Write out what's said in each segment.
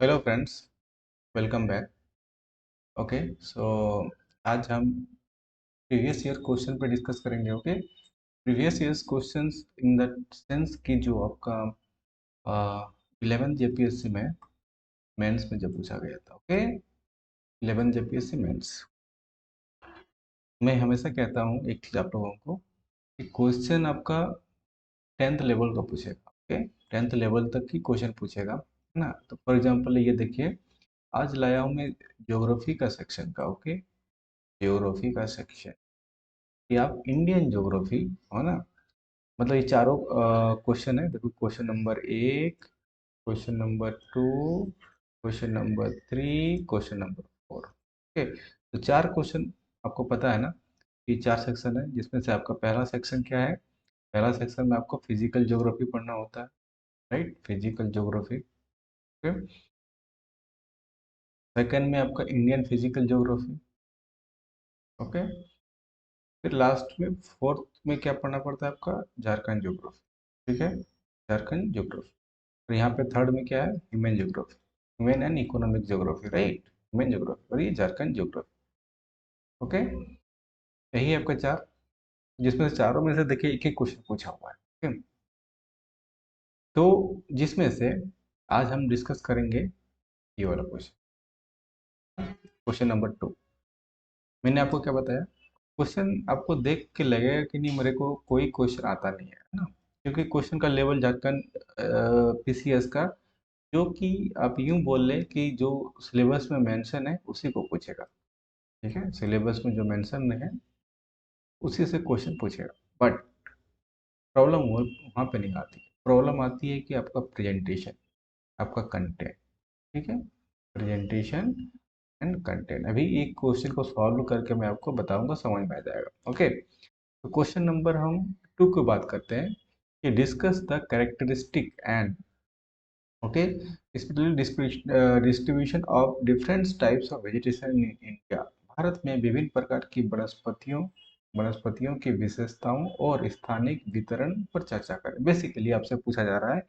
Hello friends, welcome back. Okay, so आज हम previous year question पे डिस्कस करेंगे। Okay, previous years questions in the sense कि जो आपका 11th जेपीएससी में मेंस में जब पूछा गया था। Okay, 11th JPSC mains. मैं हमेशा कहता हूँ एक चीज़ आप लोगों को कि क्वेश्चन आपका 10th लेवल का पूछेगा। ओके, 10th लेवल तक की क्वेश्चन पूछेगा, है ना। तो फॉर एग्जांपल ये देखिए, आज लाया हूँ मैं ज्योग्राफी का सेक्शन का। ओके, ज्योग्राफी का सेक्शन कि आप इंडियन ज्योग्राफी, है ना। मतलब ये चारों क्वेश्चन है। देखो, question number 1, question number 2, question number 3, question number 4। Okay, तो चार क्वेश्चन आपको पता है ना कि चार सेक्शन है, जिसमें से आपका पहला सेक्शन क्या है। पहला सेक्शन में आपको फिजिकल ज्योग्राफी पढ़ना होता है, right, physical geography. Okay, second में आपका इंडियन फिजिकल ज्योग्राफी। ओके, फिर लास्ट में फोर्थ में क्या पढ़ना पड़ता है आपका, झारखंड ज्योग्राफी। ठीक है, झारखंड ज्योग्राफी। और यहाँ पे थर्ड में क्या है, human geography, human and economic geography, right, human geography. और ये झारखंड ज्योग्राफी। ओके, यही है आपका चार, जिसमें से चारों में से देखिए एक एक क्वेश्चन पूछा हुआ है। ओके, तो जिसमें से आज हम डिस्कस करेंगे ये वाला क्वेश्चन, क्वेश्चन नंबर 2। मैंने आपको क्या बताया, क्वेश्चन आपको देख के लगेगा कि नहीं मेरे को कोई क्वेश्चन आता नहीं है ना, क्योंकि क्वेश्चन का लेवल झारखंड पीसीएस का, जो कि आप यूं बोल लें कि जो सिलेबस में मेंशन है उसी को पूछेगा। ठीक है, सिलेबस में जो मेंशन है उसी से क्वेश्चन पूछेगा। बट प्रॉब्लम वो वहाँ पे नहीं आती, प्रॉब्लम आती है कि आपका प्रेजेंटेशन, आपका कंटेंट। ठीक है, प्रेजेंटेशन एंड कंटेंट। अभी एक क्वेश्चन को सॉल्व करके मैं आपको बताऊंगा, समझ में आ जाएगा। ओके, तो क्वेश्चन नंबर हम 2 की बात करते हैं कि discuss the characteristic and, okay, distribution of different types of vegetation in India. Bharat में विभिन्न प्रकार की वनस्पतियों वनस्पतियों की विशेषताओं और स्थानिक वितरण पर चर्चा करें। बेसिकली आपसे पूछा जा रहा है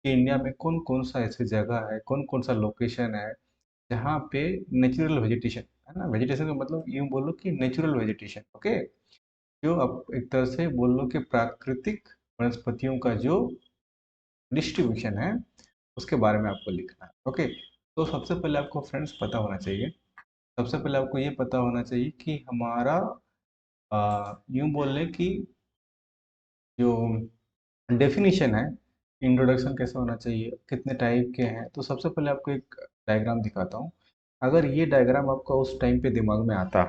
कि इंडिया में कौन कौन सा ऐसी जगह है, कौन कौन सा लोकेशन है जहाँ पे नेचुरल वेजिटेशन, है ना। वेजिटेशन का मतलब यूँ बोलो कि नेचुरल वेजिटेशन। ओके, जो आप एक तरह से बोल लो कि प्राकृतिक वनस्पतियों का जो डिस्ट्रीब्यूशन है उसके बारे में आपको लिखना है। ओके, तो सबसे पहले आपको फ्रेंड्स पता होना चाहिए, सबसे पहले आपको ये पता होना चाहिए कि हमारा यूं बोल लें कि जो डेफिनेशन है, इंट्रोडक्शन कैसे होना चाहिए, कितने टाइप के हैं। तो सबसे पहले आपको एक डायग्राम दिखाता हूँ। अगर ये डायग्राम आपका उस टाइम पे दिमाग में आता,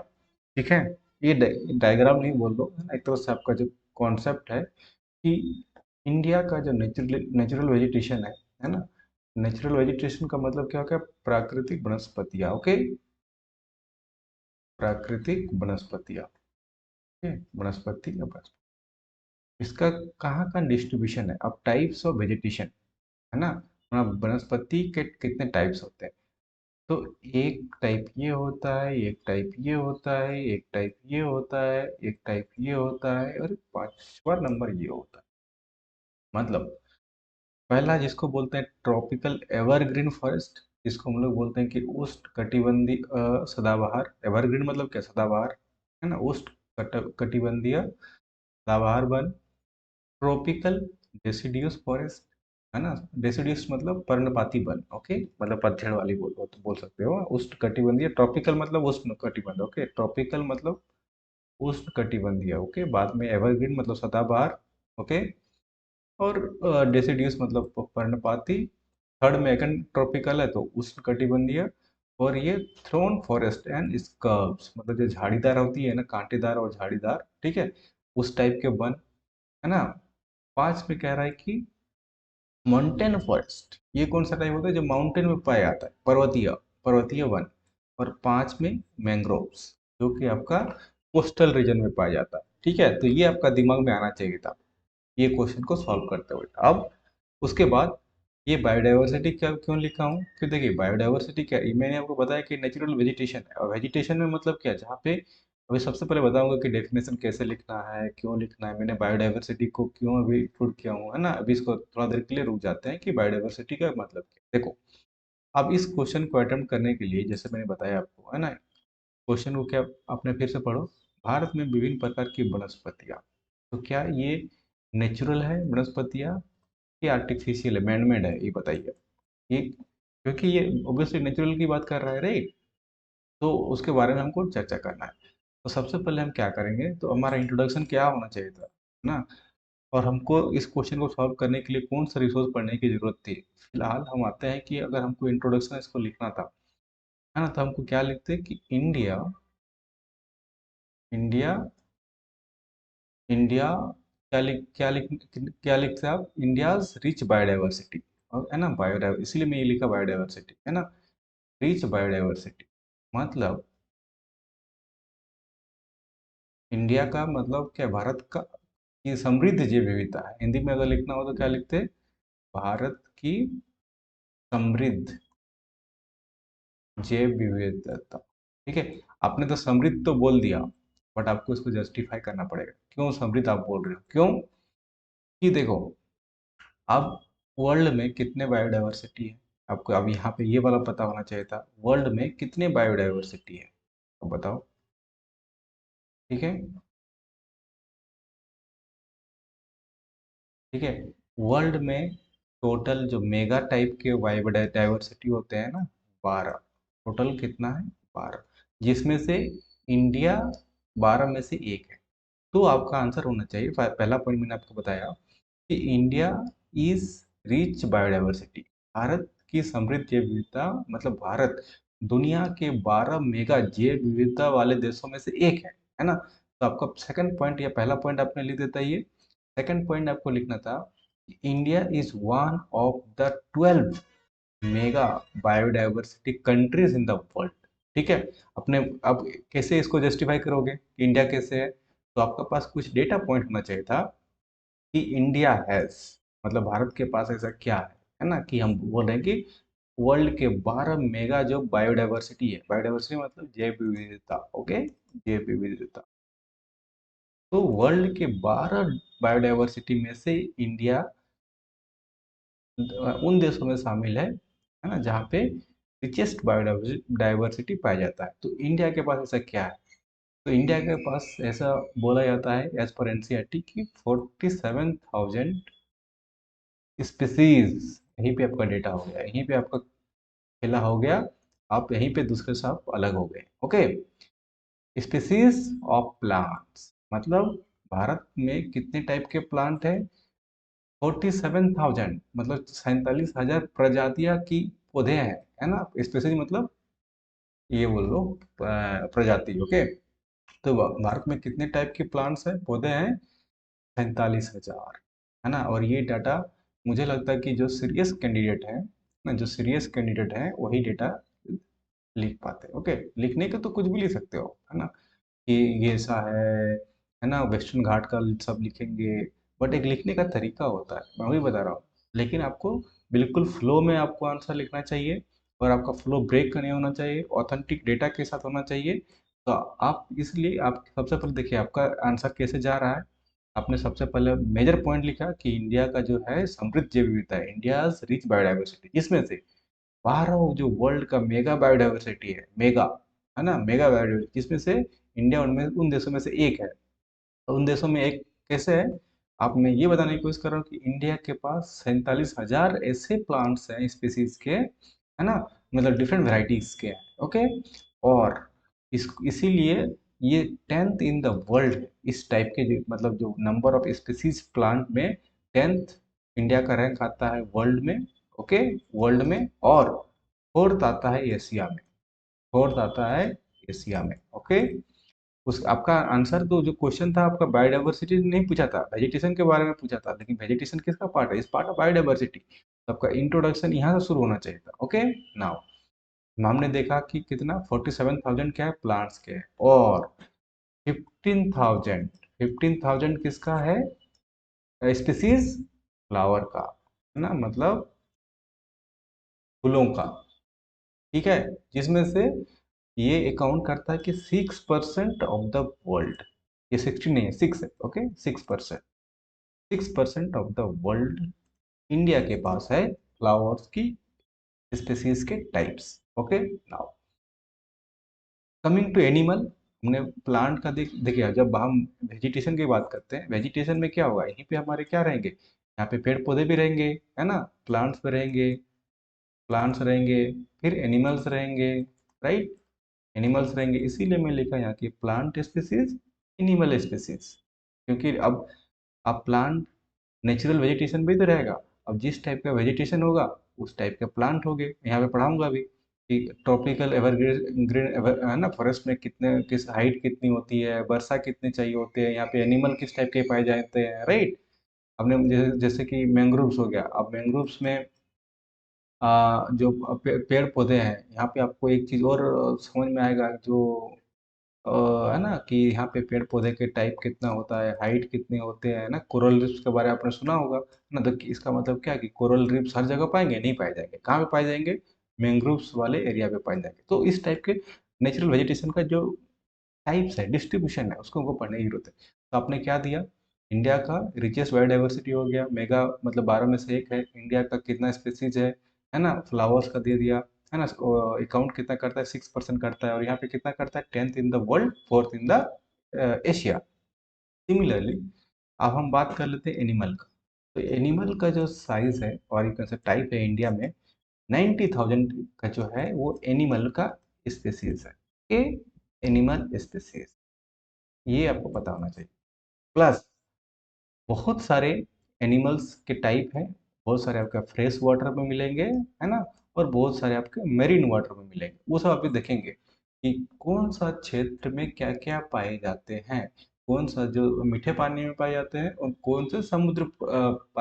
ठीक है, ये डायग्राम नहीं बोल दो, है ना, एक तरह से आपका जो कॉन्सेप्ट है कि इंडिया का जो नेचुरल नेचुरल वेजिटेशन है ना। नेचुरल वेजिटेशन का मतलब क्या हो गया, प्राकृतिक वनस्पतियाँ। ओके, प्राकृतिक वनस्पतियाँ। ओके, वनस्पति या वनस्पति, इसका कहाँ का डिस्ट्रीब्यूशन है। अब टाइप्स ऑफ वेजिटेशन, है ना, मतलब वनस्पति के कितने टाइप्स होते हैं। तो एक टाइप ये होता है, एक टाइप ये होता है, एक टाइप ये होता है, एक टाइप ये होता है, और पांचवा नंबर ये होता है। मतलब पहला जिसको बोलते हैं ट्रॉपिकल एवरग्रीन फॉरेस्ट, जिसको हम लोग बोलते हैं कि उष्ण कटिबंधीय सदाबहार। एवरग्रीन मतलब क्या, सदाबहार, है ना। उष्ण कटिबंधीय सदाबहार वन। ट्रॉपिकल डेसिडियस फॉरेस्ट, है ना। डेसिडियस मतलब पर्णपाती वन। ओके, मतलब पतझड़ वाली बोल सकते हो। उष्ण कटिबंधीय, ट्रॉपिकल मतलब उष्ण कटिबंध। ओके, ट्रॉपिकल मतलब उष्ण कटिबंधीय। ओके, बाद में एवरग्रीन मतलब सदाबहार। ओके, और डेसिडियस मतलब पर्णपाती। थर्ड में अगेन ट्रॉपिकल है तो उष्णकटिबंधीय। और ये थ्रोन फॉरेस्ट एंड स्कर्ब्स, मतलब जो झाड़ीदार होती है ना, कांटेदार और झाड़ीदार, ठीक है, उस टाइप के वन, है ना। पांच में कह रहा है कि माउंटेन फॉरेस्ट, ये कौन सा टाइप होता है, जो माउंटेन में पाया जाता है, पर्वतीय पर्वतीय वन। और पांच में मैंग्रोव्स, जो कि आपका कोस्टल रीजन में पाया जाता है। ठीक है, तो ये आपका दिमाग में आना चाहिए था ये क्वेश्चन को सॉल्व करते हुए। अब उसके बाद ये बायोडाइवर्सिटी क्या क्यों लिखा हूँ, कि देखिए बायोडाइवर्सिटी क्या है, मैंने आपको बताया कि नेचुरल वेजिटेशन है। और वेजिटेशन में मतलब क्या है, जहाँ पे अभी सबसे पहले बताऊंगा कि डेफिनेशन कैसे लिखना है, क्यों लिखना है, मैंने बायोडाइवर्सिटी को क्यों अभी इंक्लूड किया हूँ, है ना। अभी इसको थोड़ा देर के लिए रुक जाते हैं कि बायोडाइवर्सिटी का मतलब क्या है। देखो, अब इस क्वेश्चन को अटेम्प्ट करने के लिए जैसे मैंने बताया आपको, है ना, क्वेश्चन को क्या आपने फिर से पढ़ो। भारत में विभिन्न प्रकार की वनस्पतियाँ, तो क्या ये नेचुरल है वनस्पतियाँ कि आर्टिफिशियल है, मैनमेड है, ये बताइए। ये क्योंकि ये ऑब्वियसली नेचुरल की बात कर रहा है, राइट? तो उसके बारे में हमको चर्चा करना है। तो सबसे पहले हम क्या करेंगे, तो हमारा इंट्रोडक्शन क्या होना चाहिए था, है ना? और हमको इस क्वेश्चन को सॉल्व करने के लिए कौन सा रिसोर्स पढ़ने की जरूरत थी? फिलहाल हम आते हैं कि अगर हमको इंट्रोडक्शन इसको लिखना था, है ना, तो हमको क्या लिखते हैं कि इंडिया, इंडिया, इंडिया, क्या लिखते हैं आप? India's rich biodiversity. और है ना, बायोडाइवर, इसीलिए मैं ये लिखा बायोडाइवर्सिटी, है ना, रिच बायोडाइवर्सिटी। मतलब इंडिया का मतलब क्या, भारत का की समृद्ध जैव विविधता है। हिंदी में अगर लिखना हो तो क्या लिखते हैं? भारत की समृद्ध जैव विविधता। ठीक है। आपने तो समृद्ध तो बोल दिया, बट आपको इसको जस्टिफाई करना पड़ेगा, क्यों समृद्ध आप बोल रहे हो, क्यों? कि देखो, अब वर्ल्ड में कितने बायोडाइवर्सिटी है, आपको अब यहाँ पे ये वाला पता होना चाहिए था, वर्ल्ड में कितने बायोडाइवर्सिटी है, अब बताओ। ठीक है, ठीक है। वर्ल्ड में टोटल जो मेगा टाइप के बायोडाइवर्सिटी होते हैं ना, 12। टोटल कितना है? 12, जिसमें से इंडिया 12 में से एक है। तो आपका आंसर होना चाहिए, पहला पॉइंट मैंने आपको बताया कि India is rich biodiversity, Bharat की समृद्ध जैव विविधता, मतलब भारत दुनिया के 12 मेगा जैव विविधता वाले देशों में से एक है ना? तो आपका सेकंड पॉइंट या पहला पॉइंट आपने लिख देता है ये। सेकंड पॉइंट आपको लिखना था, India is one of the 12 mega biodiversity countries in the world. ठीक है। अपने अब कैसे इसको जस्टिफाई करोगे कि इंडिया कैसे है? तो आपके पास कुछ डेटा पॉइंट होना चाहिए था कि इंडिया हैज, मतलब भारत के पास ऐसा क्या है ना, कि हम बोल रहे हैं कि वर्ल्ड के 12 मेगा जो बायोडाइवर्सिटी है, बायोडाइवर्सिटी मतलब जैव विविधता, ओके, जैव विविधता। तो वर्ल्ड के 12 बायोडाइवर्सिटी में से इंडिया उन देशों में शामिल है ना, जहाँ पे रिचेस्ट बायोडाइवर्सिटी पाया जाता है। तो इंडिया के पास ऐसा क्या है? तो इंडिया के पास ऐसा बोला जाता है एज पर एनसीईआरटी कि 47,000 स्पीसीज, यहीं पे आपका डेटा हो गया, यहीं पे आपका खेला हो गया, आप यहीं पे दूसरे से आप अलग हो गए, ओके। स्पीसीज ऑफ प्लांट्स, मतलब भारत में कितने टाइप के प्लांट है? 47,000, मतलब 47,000 प्रजातियां की पौधे हैं, है ना, स्पेशली मतलब ये बोल लो प्रजाति, ओके। तो भारत में कितने टाइप के प्लांट्स हैं, पौधे हैं? 47,000, है ना। और ये डाटा मुझे लगता है कि जो सीरियस कैंडिडेट है ना, जो सीरियस कैंडिडेट है वही डेटा लिख पाते हैं, ओके। लिखने के तो कुछ भी लिख सकते हो, है ना, कि ये ऐसा है ना, वेस्टर्न घाट का सब लिखेंगे, बट एक लिखने का तरीका होता है, मैं वही बता रहा हूँ। लेकिन आपको बिल्कुल फ्लो में आपको आंसर लिखना चाहिए, और आपका फ्लो ब्रेक नहीं होना चाहिए, ऑथेंटिक डेटा के साथ होना चाहिए। तो आप इसलिए आप सबसे पहले देखिए आपका आंसर कैसे जा रहा है। आपने सबसे पहले मेजर पॉइंट लिखा कि इंडिया का जो है समृद्ध जैव विविधता है, इंडिया रिच बायोडाइवर्सिटी, जिसमें से 12 जो वर्ल्ड का मेगा बायोडाइवर्सिटी है, मेगा, है ना, मेगा बायोडाइवर्सिटी, जिसमें से इंडिया उनमें उन देशों में से एक है। तो उन देशों में एक कैसे है? आप मैं ये बताने की कोशिश कर रहा हूँ कि इंडिया के पास 47,000 ऐसे प्लांट्स हैं, स्पीसीज के, है ना, मतलब डिफरेंट वेराइटीज के हैं, ओके। और इसीलिए ये 10th इन द वर्ल्ड, इस टाइप के जो मतलब जो नंबर ऑफ स्पीसीज प्लांट में 10th इंडिया का रैंक आता है वर्ल्ड में, ओके, वर्ल्ड में। और फोर्थ आता है एशिया में, फोर्थ आता है एशिया में, ओके। उस आपका आंसर तो जो क्वेश्चन था आपका बायोडाइवर्सिटी नहीं पूछा था, वेजिटेशन के बारे में पूछा था, लेकिन वेजिटेशन किसका पार्ट है? इस पार्ट ऑफ बायोडाइवर्सिटी। तो आपका इंट्रोडक्शन यहाँ से शुरू होना चाहिए था, ओके। नाउ हमने देखा कि कितना 47,000 क्या है, प्लांट्स के हैं, और 15,000 किसका है? स्पीसीज फ्लावर का, है ना, मतलब फूलों का। ठीक है। जिसमें से ये अकाउंट करता है कि 6% ऑफ द वर्ल्ड, ये 60 नहीं है, 6 है, okay, 6%, 6% of the world India के पास है फ्लावर्स की स्पेसीज के types. Okay, now coming to animal. हमने प्लांट का देखिए, जब हम वेजिटेशन की बात करते हैं, वेजिटेशन में क्या होगा, यहीं पे हमारे क्या रहेंगे, यहाँ पे पेड़ पौधे भी रहेंगे, है ना, प्लांट्स भी रहेंगे, प्लांट्स रहेंगे, फिर एनिमल्स रहेंगे, राइट, एनिमल्स रहेंगे। इसीलिए मैं लिखा यहाँ की प्लांट स्पीसीज, एनिमल स्पीसीज, क्योंकि अब प्लांट नेचुरल वेजिटेशन भी तो रहेगा। अब जिस टाइप का वेजिटेशन होगा उस टाइप के प्लांट होंगे। यहाँ पे पढ़ाऊंगा भी कि ट्रॉपिकल एवरग्रीन ग्रीन है ना, फॉरेस्ट में कितने किस हाइट कितनी होती है, वर्षा कितनी चाहिए होती है, यहाँ पे एनिमल किस टाइप के पाए जाते हैं, राइट। हमने जैसे कि मैंग्रोव्स हो गया, अब मैंग्रोव्स में जो पेड़ पौधे हैं, यहाँ पे आपको एक चीज़ और समझ में आएगा, जो अ, है ना, कि यहाँ पे पेड़ पौधे के टाइप कितना होता है, हाइट कितनी होते हैं ना। कोरल रीफ्स के बारे में आपने सुना होगा ना, तो इसका मतलब क्या है कि कोरल रीफ्स हर जगह पाएंगे, नहीं पाए जाएंगे। कहाँ पे पाए जाएंगे, मैंग्रोव्स वाले एरिया पे पाए जाएंगे। तो इस टाइप के नेचुरल वेजिटेशन का जो टाइप्स है, डिस्ट्रीब्यूशन है, उसको हमको पढ़ने की जरूरत है। तो आपने क्या दिया, इंडिया का रिचेस्ट बायोडाइवर्सिटी हो गया, मेगा मतलब 12 में से एक है। इंडिया का कितना स्पेसीज है ना, फ्लावर्स का दे दिया, है ना, अकाउंट कितना करता है, 6% करता है, और यहाँ पे कितना करता है, 10th in the world, 4th in the Asia. Similarly अब हम बात कर लेते हैं एनिमल का। तो एनिमल का जो साइज है और एक से टाइप है, इंडिया में 90,000 का जो है वो एनिमल का स्पेसीज है। ए एनिमल स्पेसीज, ये आपको पता होना चाहिए। प्लस बहुत सारे एनिमल्स के टाइप हैं, बहुत सारे आपका फ्रेश वाटर में मिलेंगे, है ना, और बहुत सारे आपके मेरीन वाटर में मिलेंगे। वो सब आप भी देखेंगे कि कौन सा क्षेत्र में क्या क्या पाए जाते हैं, कौन सा जो मीठे पानी में पाए जाते हैं और कौन से समुद्र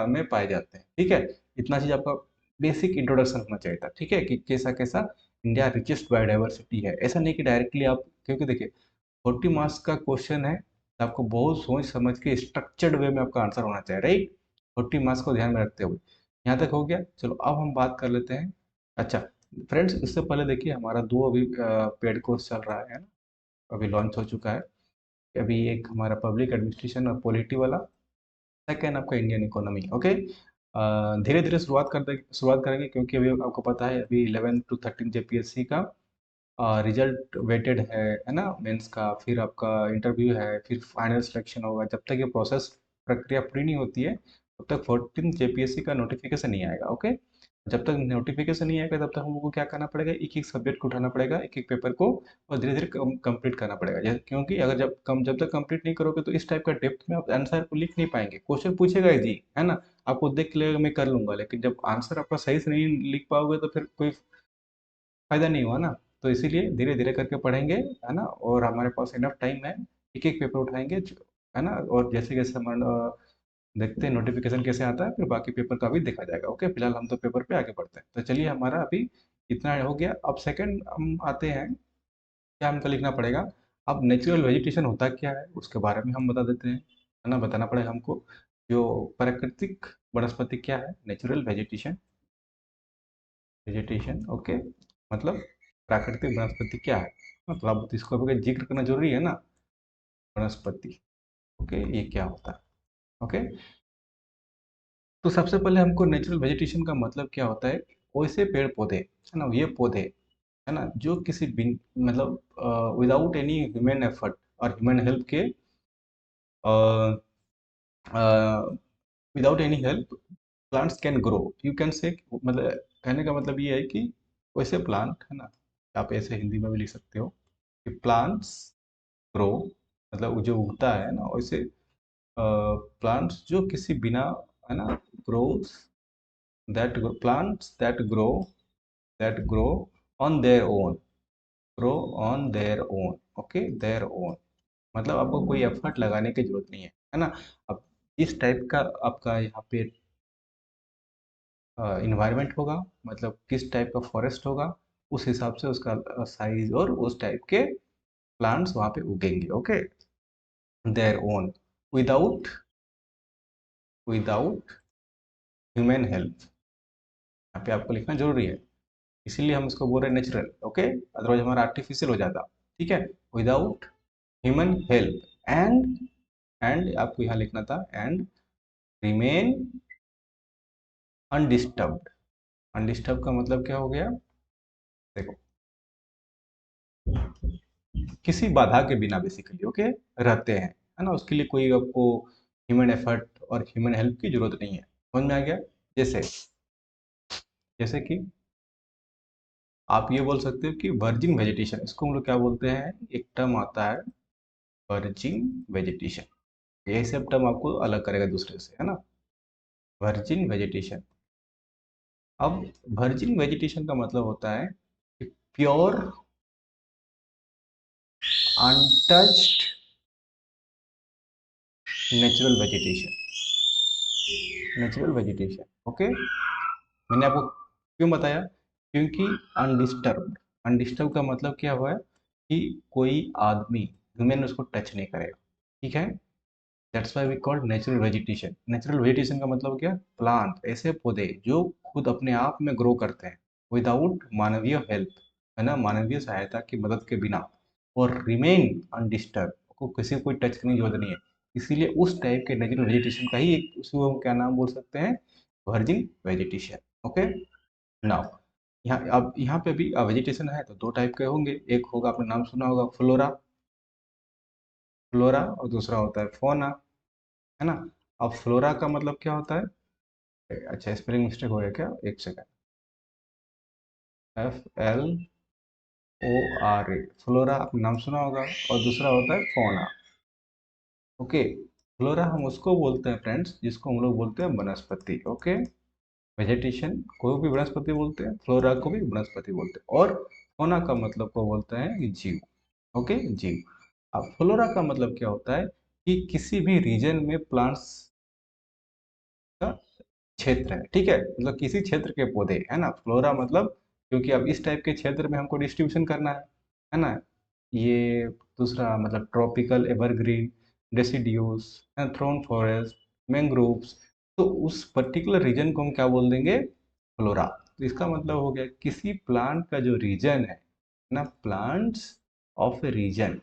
में पाए जाते हैं। ठीक है, इतना चीज आपका बेसिक इंट्रोडक्शन होना चाहिए था। ठीक है, कि कैसा कैसा इंडिया रिचेस्ट बायोडाइवर्सिटी है। ऐसा नहीं कि डायरेक्टली आप, क्योंकि देखिए 40 मार्क्स का क्वेश्चन है, तो आपको बहुत सोच समझ के स्ट्रक्चर्ड वे में आपका आंसर होना चाहिए, राइट। 40 मार्क्स को ध्यान में रखते हुए यहाँ तक हो गया। चलो अब हम बात कर लेते हैं। अच्छा फ्रेंड्स, इससे पहले देखिए हमारा दो अभी पेड कोर्स चल रहा है ना, अभी लॉन्च हो चुका है। अभी एक हमारा पब्लिक एडमिनिस्ट्रेशन और पॉलिटी वाला, सेकेंड आपका इंडियन इकोनॉमी। ओके, धीरे धीरे शुरुआत करेंगे, क्योंकि अभी आपको पता है अभी 11 to 13 जेपीएससी का रिजल्ट वेटेड है ना, मेंस का, फिर आपका इंटरव्यू है, फिर फाइनल सिलेक्शन होगा। जब तक ये प्रोसेस प्रक्रिया पूरी नहीं होती है तब तक 14 जेपीएससी का नोटिफिकेशन नहीं आएगा। ओके, जब तक नोटिफिकेशन नहीं आएगा तब तक हम लोग को क्या करना पड़ेगा, एक एक सब्जेक्ट को उठाना पड़ेगा, एक एक पेपर को, और धीरे धीरे कंप्लीट करना पड़ेगा। क्योंकि अगर जब तक कंप्लीट नहीं करोगे तो इस टाइप का डेप्थ में आप आंसर को लिख नहीं पाएंगे। क्वेश्चन पूछेगा ही जी, है ना, आपको देख के लगेगा मैं कर लूंगा, लेकिन जब आंसर आपका सही से नहीं लिख पाओगे तो फिर कोई फायदा नहीं हुआ ना। तो इसीलिए धीरे धीरे करके पढ़ेंगे, है ना, और हमारे पास इनफ टाइम है, एक एक पेपर उठाएंगे, है ना, और जैसे जैसे हम देखते हैं नोटिफिकेशन कैसे आता है, फिर बाकी पेपर का भी देखा जाएगा। ओके, फिलहाल हम तो पेपर पे आगे बढ़ते हैं। तो चलिए, हमारा अभी इतना हो गया। अब सेकंड हम आते हैं, क्या हमको लिखना पड़ेगा। अब नेचुरल वेजिटेशन होता क्या है उसके बारे में हम बता देते हैं, है ना, बताना पड़ेगा हमको। जो प्राकृतिक वनस्पति क्या है, नेचुरल वेजिटेशन, वेजिटेशन, ओके, मतलब प्राकृतिक वनस्पति क्या है, मतलब इसको भी जिक्र करना जरूरी है ना, वनस्पति। ओके, ये क्या होता है। ओके, तो सबसे पहले हमको नेचुरल वेजिटेशन का मतलब क्या होता है। वैसे पेड़ पौधे, है ना, ये पौधे, है ना, जो किसी बिन मतलब विदाउट एनी ह्यूमन एफर्ट और ह्यूमन हेल्प के, without any help plants can grow, you can say, मतलब कहने का मतलब ये है कि वैसे प्लांट, है ना, आप ऐसे हिंदी में भी लिख सकते हो कि प्लांट्स ग्रो, मतलब जो उगता है ना वैसे प्लांट्स जो किसी बिना, है ना, grows that plants that grow on their own, grow on their own, okay, their own, मतलब आपको कोई एफर्ट लगाने की जरूरत नहीं है ना। अब इस टाइप का आपका यहाँ पे इन्वायरमेंट होगा, मतलब किस टाइप का फॉरेस्ट होगा, उस हिसाब से उसका साइज और उस टाइप के प्लांट्स वहाँ पे उगेंगे। Okay, their own, without without human help, यहाँ पे आपको लिखना जरूरी है। इसीलिए हम इसको बोल रहे हैं नेचुरल। ओके, अदरवाइज हमारा आर्टिफिशियल हो जाता। ठीक है, विदाउट ह्यूमन हेल्प एंड आपको यहाँ लिखना था, एंड रिमेन अनडिस्टर्ब्ड, अनडिस्टर्ब का मतलब क्या हो गया? देखो, किसी बाधा के बिना बेसिकली ओके रहते हैं, है ना, उसके लिए कोई आपको ह्यूमन एफर्ट और ह्यूमन हेल्प की जरूरत नहीं है। समझ में आ गया? जैसे जैसे कि आप ये बोल सकते हो कि वर्जिन वेजिटेशन, इसको हम लोग क्या बोलते हैं, एक टर्म आता है वर्जिन वेजिटेशन। ये सब टर्म आपको अलग करेगा दूसरे से, है ना, वर्जिन वेजिटेशन। अब वर्जिन वेजिटेशन का मतलब होता है pure untouched natural vegetation, natural vegetation okay. मैंने आपको क्यों बताया? क्योंकि अनडिस्टर्ब, अनडिस्टर्ब का मतलब क्या हुआ है कि कोई आदमी ह्यूमन उसको टच नहीं करेगा, ठीक है। That's why we called natural vegetation. Natural vegetation का मतलब क्या? प्लांट, ऐसे पौधे जो खुद अपने आप में ग्रो करते हैं विदाउट मानवीय हेल्प, है ना, मानवीय सहायता की मदद के बिना, और रिमेन अनडिस्टर्ब, को किसी को कोई टच करने की जरूरत नहीं है। इसीलिए उस टाइप के नेचुरल वेजिटेशन का ही एक, उसको हम क्या नाम बोल सकते हैं, वर्जिन वेजिटेशन ओके। नाउ यहाँ, अब यहाँ पे भी वेजिटेशन है तो दो टाइप के होंगे, एक होगा, आपने नाम सुना होगा, फ्लोरा, फ्लोरा, और दूसरा होता है फोना, है ना। अब फ्लोरा का मतलब क्या होता है? अच्छा, स्पेलिंग मिस्टेक हो गया क्या, एक सेकंड, FLORA, फ्लोरा आपने नाम सुना होगा, और दूसरा होता है फोना ओके। फ्लोरा हम उसको बोलते हैं फ्रेंड्स जिसको हम लोग बोलते हैं वनस्पति ओके। वेजिटेशन को भी वनस्पति बोलते हैं, फ्लोरा को भी वनस्पति बोलते हैं, और फोना का मतलब को बोलते हैं जीव ओके, जीव। अब फ्लोरा का मतलब क्या होता है कि किसी भी रीजन में प्लांट्स का क्षेत्र है, ठीक है, मतलब किसी क्षेत्र के पौधे, है ना, फ्लोरा मतलब, क्योंकि अब इस टाइप के क्षेत्र में हमको डिस्ट्रीब्यूशन करना है ना। ये दूसरा मतलब tropical evergreen, deciduous, thorn forest, mangroves, तो उस पर्टिकुलर रीजन को हम क्या बोल देंगे, फ्लोरा। तो इसका मतलब हो गया किसी प्लांट का जो रीजन है ना, प्लांट्स ऑफ ए रीजन,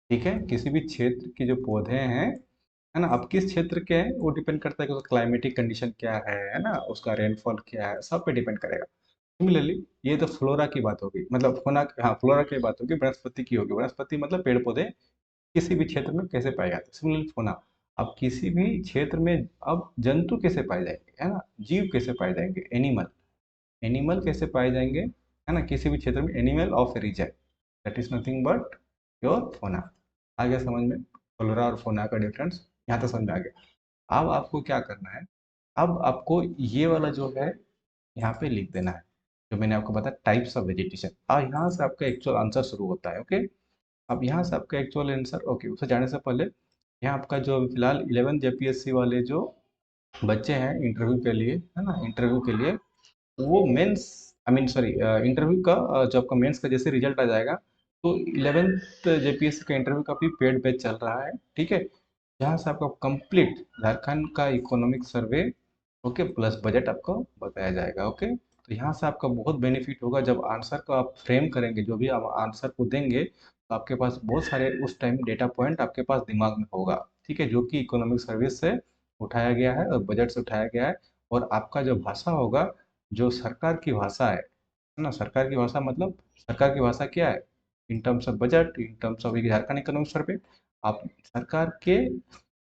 ठीक है, किसी भी क्षेत्र के जो पौधे हैं, है ना, अब किस क्षेत्र के हैं वो डिपेंड करता है कि उसका क्लाइमेटिक कंडीशन क्या है ना, उसका रेनफॉल क्या है, सब पे डिपेंड करेगा। सिमिलरली ये तो फ्लोरा की बात होगी, मतलब फोना, हाँ फ्लोरा की बात होगी, वनस्पति की होगी, वनस्पति मतलब पेड़ पौधे किसी भी क्षेत्र में कैसे पाए जाते हैं, सिमिलरली फोना। अब किसी भी क्षेत्र में अब जंतु कैसे पाए जाएंगे, है ना, जीव कैसे पाए जाएंगे, एनिमल, एनिमल कैसे पाए जाएंगे, है ना, किसी भी क्षेत्र में animal of region, that is nothing but your fauna. आ गया समझ में फ्लोरा और फोना का डिफरेंस? यहाँ तक समझ में आ गया। अब आपको क्या करना है, अब आपको ये वाला जो है यहाँ पे लिख देना है, जो मैंने आपको बताया टाइप्स ऑफ वेजिटेशन, और यहाँ से आपका एक्चुअल आंसर शुरू होता है ओके। अब यहाँ से आपका एक्चुअल आंसर ओके, उसे जाने से पहले यहाँ आपका जो अभी फिलहाल 11 जेपीएससी वाले जो बच्चे हैं इंटरव्यू के लिए, है ना, इंटरव्यू के लिए, वो mains, I mean sorry, interview का जो आपका मेंस का जैसे रिजल्ट आ जाएगा, तो 11th जेपीएससी का इंटरव्यू का भी पेड बैच चल रहा है, ठीक है, जहाँ से आपका कंप्लीट झारखंड का economic survey okay plus budget आपको बताया जाएगा ओके। तो यहाँ से आपका बहुत बेनिफिट होगा, जब आंसर को आप फ्रेम करेंगे, जो भी आप आंसर को देंगे, तो आपके पास बहुत सारे उस टाइम डेटा पॉइंट आपके पास दिमाग में होगा, ठीक है, जो कि इकोनॉमिक सर्विस से उठाया गया है और बजट से उठाया गया है। और आपका जो भाषा होगा, जो सरकार की भाषा है ना, सरकार की भाषा मतलब, सरकार की भाषा क्या है, in terms of budget, in terms of Jharkhand economic survey, आप सरकार के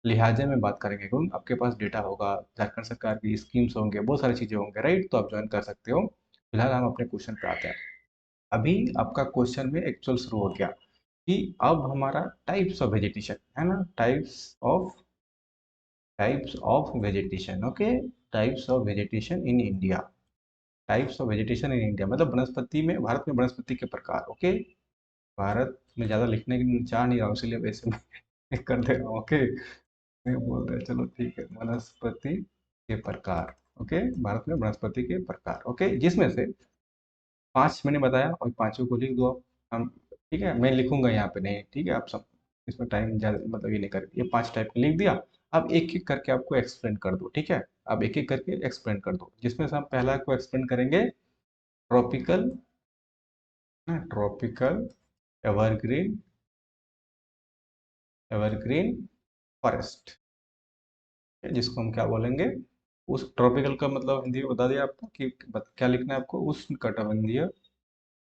लिहाजे में बात करेंगे, क्योंकि आपके पास डेटा होगा, झारखंड सरकार की स्कीम्स होंगे, बहुत सारी चीज़ें होंगे, राइट, तो आप ज्वाइन कर सकते हो। फिलहाल हम अपने क्वेश्चन पे आते हैं। अभी आपका क्वेश्चन में एक्चुअल शुरू हो गया कि अब हमारा टाइप्स ऑफ वेजिटेशन, है ना, types of vegetation okay, types of vegetation in India, types of vegetation in India मतलब वनस्पति में, भारत में वनस्पति के प्रकार ओके। भारत में ज़्यादा लिखने की चाह नहीं रहा हूँ, इसलिए वैसे मैं कर दे रहा हूँ ओके, मैं बोल रहा है, चलो ठीक है, वनस्पति के प्रकार ओके, भारत में वनस्पति के प्रकार ओके, जिसमें से पांच मैंने बताया, और पांचों को लिख दो आप, हम, ठीक है, मैं लिखूंगा यहाँ पे नहीं, ठीक है, आप सब इसमें टाइम ज़्यादा मतलब ये नहीं कर, ये पांच टाइप के लिख दिया। अब एक एक करके आपको एक्सप्लेन कर दो, ठीक है, अब एक एक करके एक्सप्लेन कर दो, जिसमें से हम पहला को एक्सप्लेन करेंगे, tropical, tropical evergreen, evergreen forest, जिसको हम क्या बोलेंगे, उस ट्रॉपिकल का मतलब हिंदी में बता दिया आपको कि क्या लिखना है आपको, उष्ण कटिबंधीय।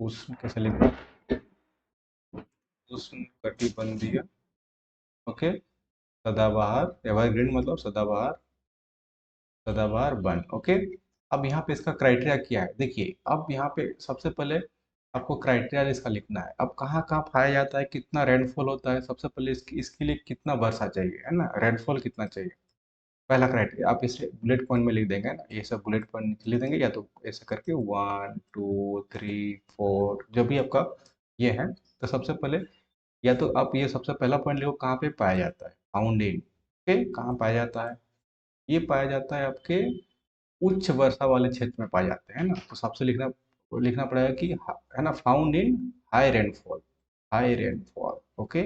उष्ण कैसे लिखना है? उष्ण कटिबंधीय। ओके। सदाबहार एवरग्रीन मतलब सदाबहार, सदाबहार वन। ओके। अब यहाँ पे इसका क्राइटेरिया क्या है देखिए, अब यहाँ पे सबसे पहले आपको क्राइटेरिया इसका लिखना है। अब कहाँ कहाँ पाया जाता है, कितना रेनफॉल होता है, सबसे पहले इसके लिए कितना वर्षा चाहिए, है ना, रेनफॉल कितना चाहिए। पहला क्राइटेरिया आप इसे बुलेट पॉइंट में लिख देंगे ना, ये सब बुलेट पॉइंट लिख देंगे, या तो ऐसे करके 1 2 3 4 जो भी आपका ये है। तो सबसे पहले या तो आप ये सबसे पहला पॉइंट लिखो, कहाँ पे पाया जाता है, फाउंड इन। ओके, कहाँ पाया जाता है, ये पाया जाता है आपके उच्च वर्षा वाले क्षेत्र में पाए जाते हैं ना। तो सबसे लिखना पड़ेगा कि है ना, found in high rainfall, high rainfall. Okay,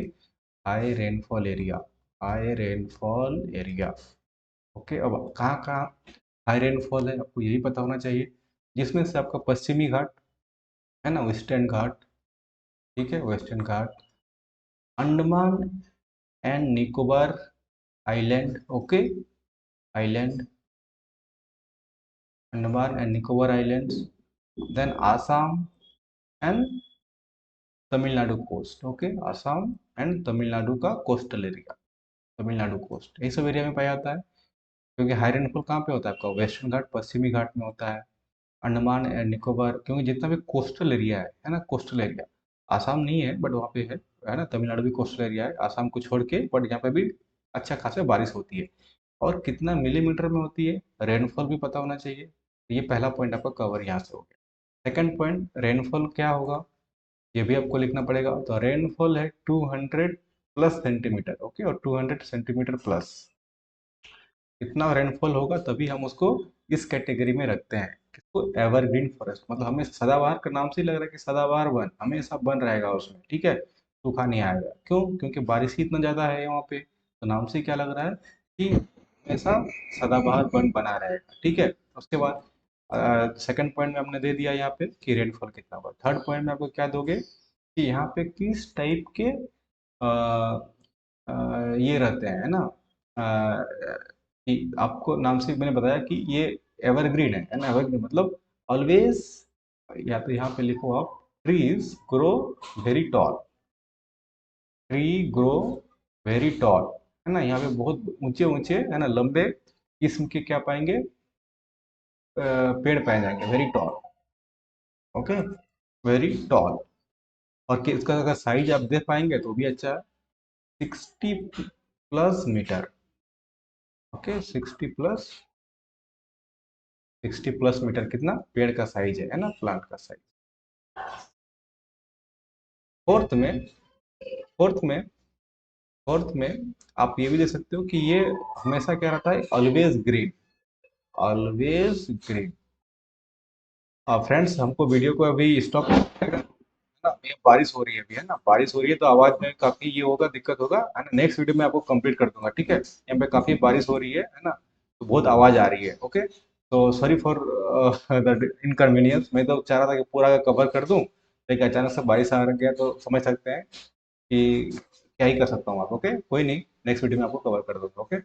high rainfall area, high rainfall area. Okay, अब कहाँ कहाँ हाई रेनफॉल है आपको यही पता होना चाहिए, जिसमें से आपका पश्चिमी घाट है ना, वेस्टर्न घाट। ठीक है, western Ghat, Andaman and Nicobar island. Okay, island, Andaman and Nicobar islands, then Assam and Tamil Nadu coast. Okay, Assam and Tamil Nadu का कोस्टल एरिया, तमिलनाडु कोस्ट, ये सब एरिया में पाया जाता है। क्योंकि हाई रेनफॉल कहाँ पे होता है आपका, वेस्टर्न घाट पश्चिमी घाट में होता है। अंडमान एंड निकोबार, क्योंकि जितना भी कोस्टल एरिया है ना, कोस्टल एरिया, आसाम नहीं है बट वहाँ पे है ना, तमिलनाडु भी कोस्टल एरिया है आसाम को छोड़ के, बट यहाँ पे भी अच्छा खासा बारिश होती है। और कितना मिलीमीटर में होती है, रेनफॉल भी पता होना चाहिए। ये पहला पॉइंट आपका कवर यहाँ से हो गया। सेकंड पॉइंट, रेनफॉल क्या होगा ये भी आपको लिखना पड़ेगा। तो रेनफॉल है 200 प्लस सेंटीमीटर। ओके, और 200 सेंटीमीटर प्लस इतना रेनफॉल होगा तभी हम उसको इस कैटेगरी में रखते हैं, किसको, एवरग्रीन फॉरेस्ट। मतलब हमें सदाबहार का नाम से ही लग रहा है कि सदाबहार वन हमेशा बन रहेगा उसमें, ठीक है, सूखा नहीं आएगा। क्यों, क्योंकि बारिश ही इतना ज़्यादा है वहाँ पे, तो नाम से क्या लग रहा है कि हमेशा सदाबहार वन बना रहेगा। ठीक है, उसके बाद सेकंड पॉइंट में हमने दे दिया यहाँ पे कि रेनफॉल कितना होगा। थर्ड पॉइंट में आपको क्या दोगे कि यहाँ पे किस टाइप के ये रहते हैं, है ना, कि आपको नाम से मैंने बताया कि ये एवरग्रीन है ना, एवरग्रीन मतलब ऑलवेज, या तो यहाँ पे लिखो आप, trees grow very tall, tree grow very tall, है ना, यहाँ पे बहुत ऊंचे ऊंचे है ना, लंबे किस्म के क्या पाएंगे, पेड़ पाए जाएंगे, very tall. Okay, very tall. और इसका अगर साइज आप देख पाएंगे तो भी अच्छा है, 60 plus metre. Okay, 60 plus metre कितना पेड़ का साइज है ना, प्लांट का साइज। फोर्थ में फोर्थ में फोर्थ में आप ये भी देख सकते हो कि ये हमेशा क्या रहता है, always green, always green. Friends, हमको वीडियो को अभी स्टॉप करना है ना, ये बारिश हो रही है अभी, है ना, बारिश हो रही है तो आवाज में काफी ये होगा, दिक्कत होगा, है ना। नेक्स्ट वीडियो में आपको कंप्लीट कर दूंगा, ठीक है। यहाँ पे काफी बारिश हो रही है ना, तो बहुत आवाज आ रही है। ओके, तो सॉरी फॉर द इनकन्वीनियंस। मैं तो चाह रहा था कि पूरा कवर कर दूं, लेकिन अचानक से बारिश आ गया तो समझ सकते हैं कि क्या ही कर सकता हूँ आप। ओके, कोई नहीं, नेक्स्ट वीडियो में आपको कवर कर दूंगा। ओके।